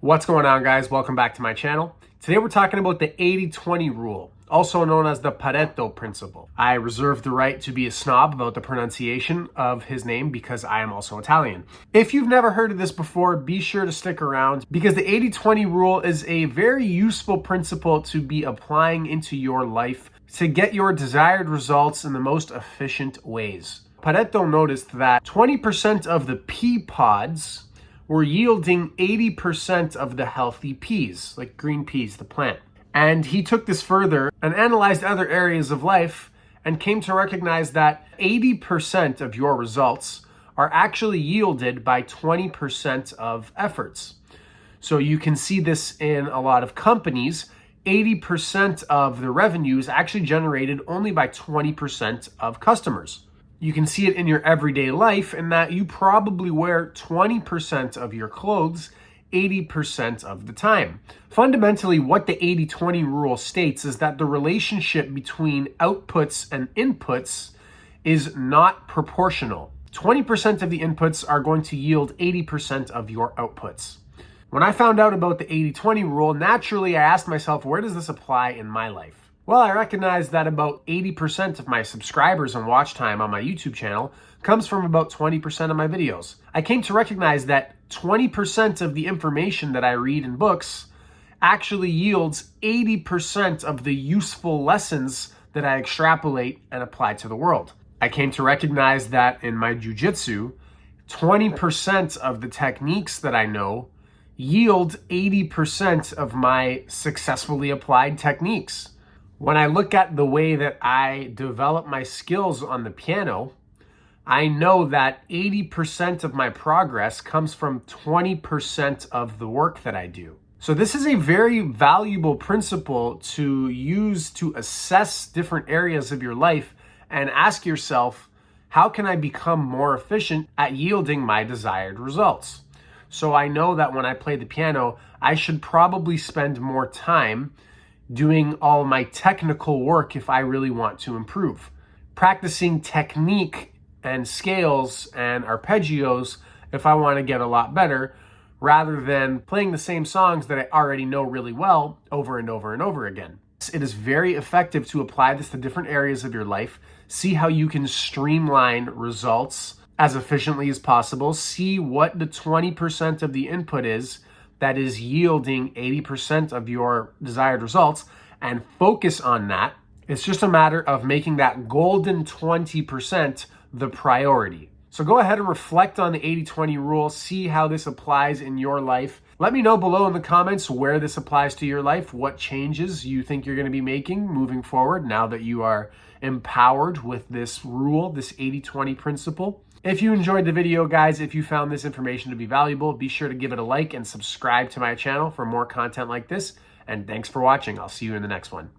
What's going on, guys? Welcome back to my channel. Today we're talking about the 80-20 rule, also known as the Pareto principle. I reserve the right to be a snob about the pronunciation of his name because I am also Italian. If you've never heard of this before, be sure to stick around because the 80-20 rule is a very useful principle to be applying into your life to get your desired results in the most efficient ways. Pareto noticed that 20% of the pea pods were yielding 80% of the healthy peas, like green peas, the plant. And he took this further and analyzed other areas of life and came to recognize that 80% of your results are actually yielded by 20% of efforts. So you can see this in a lot of companies. 80% of the revenue is actually generated only by 20% of customers. You can see it in your everyday life in that you probably wear 20% of your clothes 80% of the time. Fundamentally, what the 80-20 rule states is that the relationship between outputs and inputs is not proportional. 20% of the inputs are going to yield 80% of your outputs. When I found out about the 80-20 rule, naturally I asked myself, where does this apply in my life? Well, I recognize that about 80% of my subscribers and watch time on my YouTube channel comes from about 20% of my videos. I came to recognize that 20% of the information that I read in books actually yields 80% of the useful lessons that I extrapolate and apply to the world. I came to recognize that in my jiu-jitsu, 20% of the techniques that I know yield 80% of my successfully applied techniques. When I look at the way that I develop my skills on the piano, I know that 80% of my progress comes from 20% of the work that I do. So this is a very valuable principle to use to assess different areas of your life and ask yourself, how can I become more efficient at yielding my desired results? So I know that when I play the piano, I should probably spend more time doing all my technical work if I really want to improve. Practicing technique and scales and arpeggios if I want to get a lot better, rather than playing the same songs that I already know really well over and over and over again. It is very effective to apply this to different areas of your life. See how you can streamline results as efficiently as possible. See what the 20% of the input is that is yielding 80% of your desired results and focus on that. It's just a matter of making that golden 20% the priority. So go ahead and reflect on the 80-20 rule, see how this applies in your life. Let me know below in the comments where this applies to your life, what changes you think you're going to be making moving forward now that you are empowered with this rule, this 80-20 principle. If you enjoyed the video, guys, if you found this information to be valuable, be sure to give it a like and subscribe to my channel for more content like this. And thanks for watching. I'll see you in the next one.